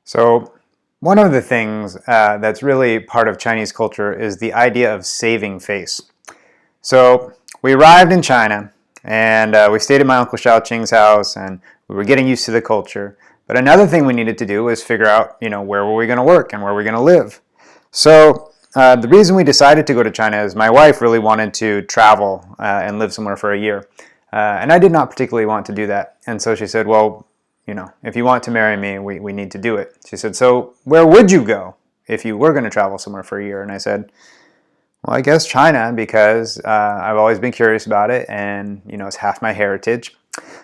So one of the things that's really part of Chinese culture is the idea of saving face. So we arrived in China and we stayed at my Uncle Xiaoqing's house and we were getting used to the culture. But another thing we needed to do was figure out, where were we going to work and where were we going to live. So the reason we decided to go to China is my wife really wanted to travel and live somewhere for a year. And I did not particularly want to do that. And so she said, well, if you want to marry me, we need to do it. She said, so where would you go if you were going to travel somewhere for a year? And I said, well, I guess China, because I've always been curious about it and, it's half my heritage.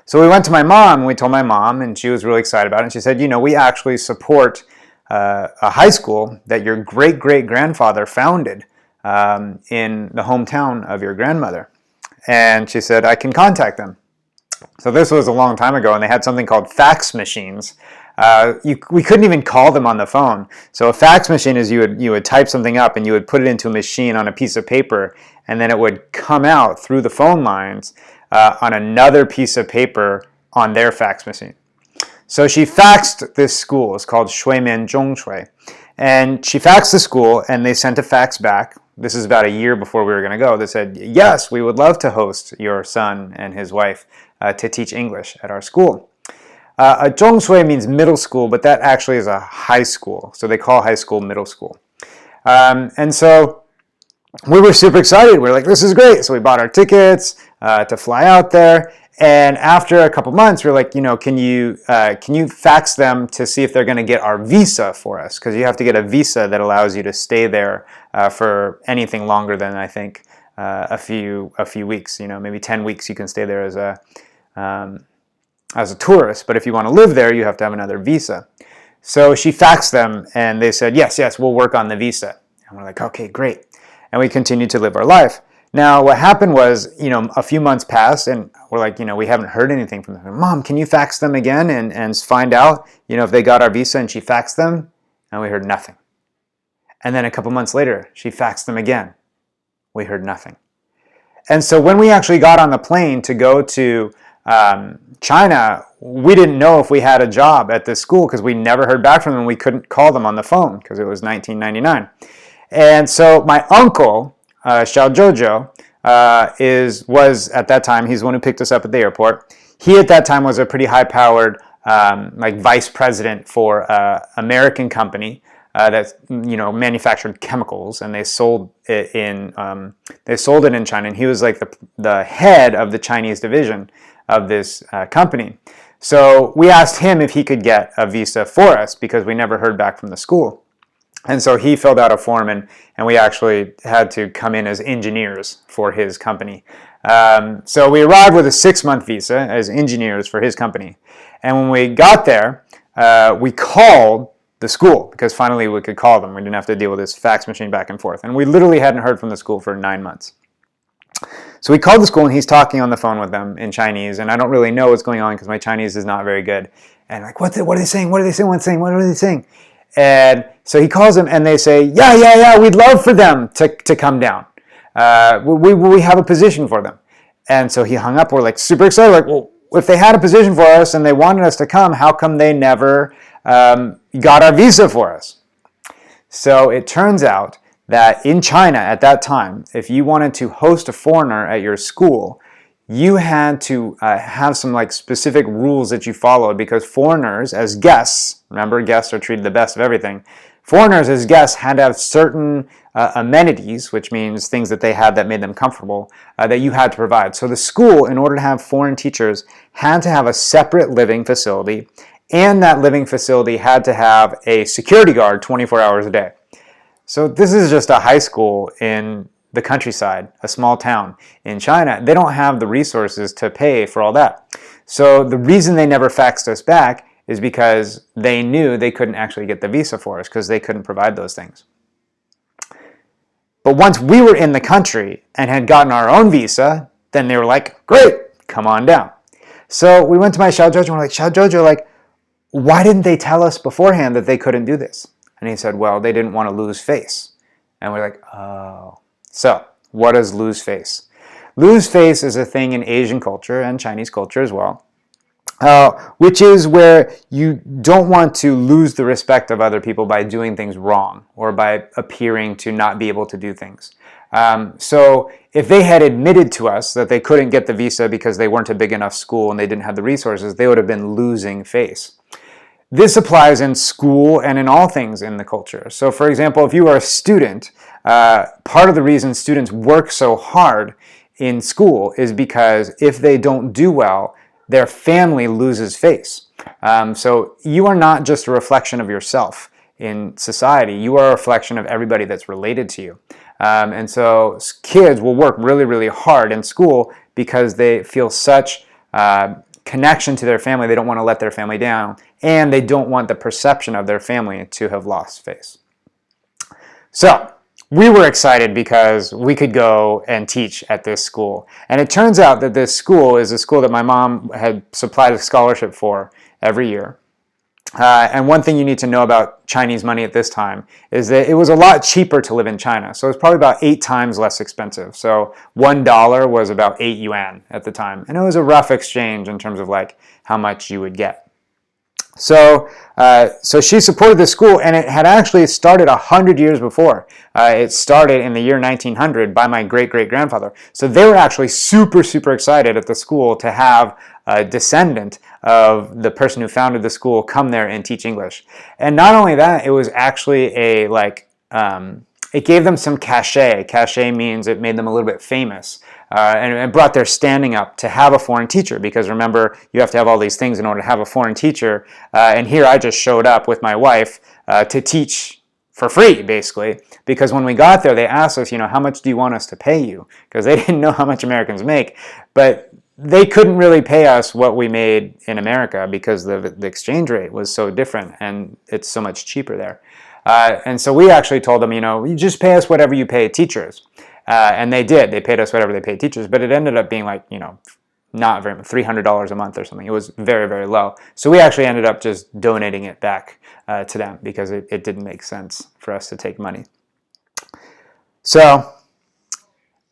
So we went to my mom and we told my mom and she was really excited about it. And she said, we actually support a high school that your great-great-grandfather founded in the hometown of your grandmother. And she said, I can contact them. So this was a long time ago, and they had something called fax machines. We couldn't even call them on the phone. So a fax machine is you would type something up and you would put it into a machine on a piece of paper, and then it would come out through the phone lines on another piece of paper on their fax machine. So she faxed this school. It's called Shuimian Zhongshui. And she faxed the school, and they sent a fax back. This is about a year before we were going to go. They said, yes, we would love to host your son and his wife to teach English at our school. A Zhongshui means middle school, but that actually is a high school. So they call high school middle school. And so we were super excited. We were like, this is great. So we bought our tickets to fly out there. And after a couple months, we were like, can you fax them to see if they're going to get our visa for us? Because you have to get a visa that allows you to stay there for anything longer than, I think, a few weeks. Maybe 10 weeks you can stay there as a tourist. But if you want to live there, you have to have another visa. So she faxed them, and they said, yes, we'll work on the visa. And we're like, okay, great. And we continued to live our life. Now, what happened was, a few months passed, and we're like, we haven't heard anything from them. Mom, can you fax them again and find out, if they got our visa? And she faxed them, and we heard nothing. And then a couple months later, she faxed them again. We heard nothing. And so when we actually got on the plane to go to China, we didn't know if we had a job at this school because we never heard back from them. We couldn't call them on the phone because it was 1999. And so my uncle, Xiao Jojo, was at that time, he's the one who picked us up at the airport. He at that time was a pretty high-powered vice president for an American company that manufactured chemicals, and they sold it in China. And he was like the head of the Chinese division of this company. So we asked him if he could get a visa for us because we never heard back from the school. And so he filled out a form, and we actually had to come in as engineers for his company. So we arrived with a 6-month visa as engineers for his company. And when we got there, we called the school because finally we could call them. We didn't have to deal with this fax machine back and forth. And we literally hadn't heard from the school for 9 months. So we called the school, and he's talking on the phone with them in Chinese, and I don't really know what's going on because my Chinese is not very good. And like, what are they saying? What are they saying? What are they saying? And so he calls them, and they say, yeah, we'd love for them to come down. We have a position for them. And so he hung up. We're like super excited. Like, well, if they had a position for us and they wanted us to come, how come they never got our visa for us? So it turns out that in China at that time, if you wanted to host a foreigner at your school, you had to have some specific rules that you followed because foreigners as guests, remember guests are treated the best of everything, foreigners as guests had to have certain amenities, which means things that they had that made them comfortable, that you had to provide. So the school, in order to have foreign teachers, had to have a separate living facility, and that living facility had to have a security guard 24 hours a day. So this is just a high school in the countryside, a small town in China. They don't have the resources to pay for all that. So the reason they never faxed us back is because they knew they couldn't actually get the visa for us because they couldn't provide those things. But once we were in the country and had gotten our own visa, then they were like, great, come on down. So we went to my Xiao Jojo and we're like, Xiao Jojo, why didn't they tell us beforehand that they couldn't do this? And he said, well, they didn't want to lose face. And we're like, oh. So what is lose face? Lose face is a thing in Asian culture and Chinese culture as well. which is where you don't want to lose the respect of other people by doing things wrong or by appearing to not be able to do things. So if they had admitted to us that they couldn't get the visa because they weren't a big enough school and they didn't have the resources, they would have been losing face. This applies in school and in all things in the culture. So for example, if you are a student, part of the reason students work so hard in school is because if they don't do well, their family loses face. So you are not just a reflection of yourself in society, you are a reflection of everybody that's related to you. And so kids will work really, really hard in school because they feel such connection to their family. They don't want to let their family down, and they don't want the perception of their family to have lost face. So we were excited because we could go and teach at this school. And it turns out that this school is a school that my mom had supplied a scholarship for every year. And one thing you need to know about Chinese money at this time is that it was a lot cheaper to live in China. So it was probably about 8 times less expensive. So $1 was about 8 yuan at the time. And it was a rough exchange in terms of like how much you would get. So she supported the school, and it had actually started 100 years before. It started in the year 1900 by my great-great-grandfather. So they were actually super, super excited at the school to have a descendant of the person who founded the school come there and teach English. And not only that, it was actually it gave them some cachet. Cachet means it made them a little bit famous. And it brought their standing up to have a foreign teacher, because remember, you have to have all these things in order to have a foreign teacher. And here I just showed up with my wife to teach for free, basically, because when we got there, they asked us, how much do you want us to pay you? Because they didn't know how much Americans make. But they couldn't really pay us what we made in America because the exchange rate was so different and it's so much cheaper there. And so we actually told them, you just pay us whatever you pay teachers. And they did. They paid us whatever they paid teachers, but it ended up being like, not very much, $300 a month or something. It was very, very low. So we actually ended up just donating it back to them because it didn't make sense for us to take money. So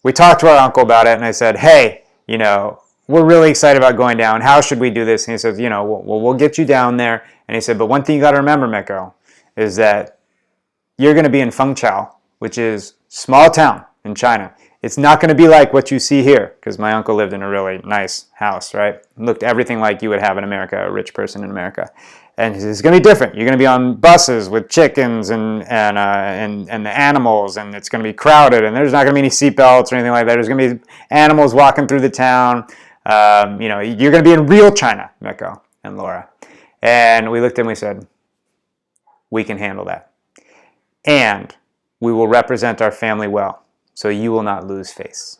we talked to our uncle about it, and I said, hey, we're really excited about going down. How should we do this? And he says, we'll get you down there. And he said, but one thing you got to remember, Miko, is that you're going to be in Fengchao, which is small town in China. It's not going to be like what you see here, because my uncle lived in a really nice house, right? It looked everything like you would have in America, a rich person in America. And it's going to be different. You're going to be on buses with chickens and the animals, and it's going to be crowded, and there's not going to be any seatbelts or anything like that. There's going to be animals walking through the town. You're going to be in real China, Miko and Laura. And we looked and we said, we can handle that. And we will represent our family well, so you will not lose face.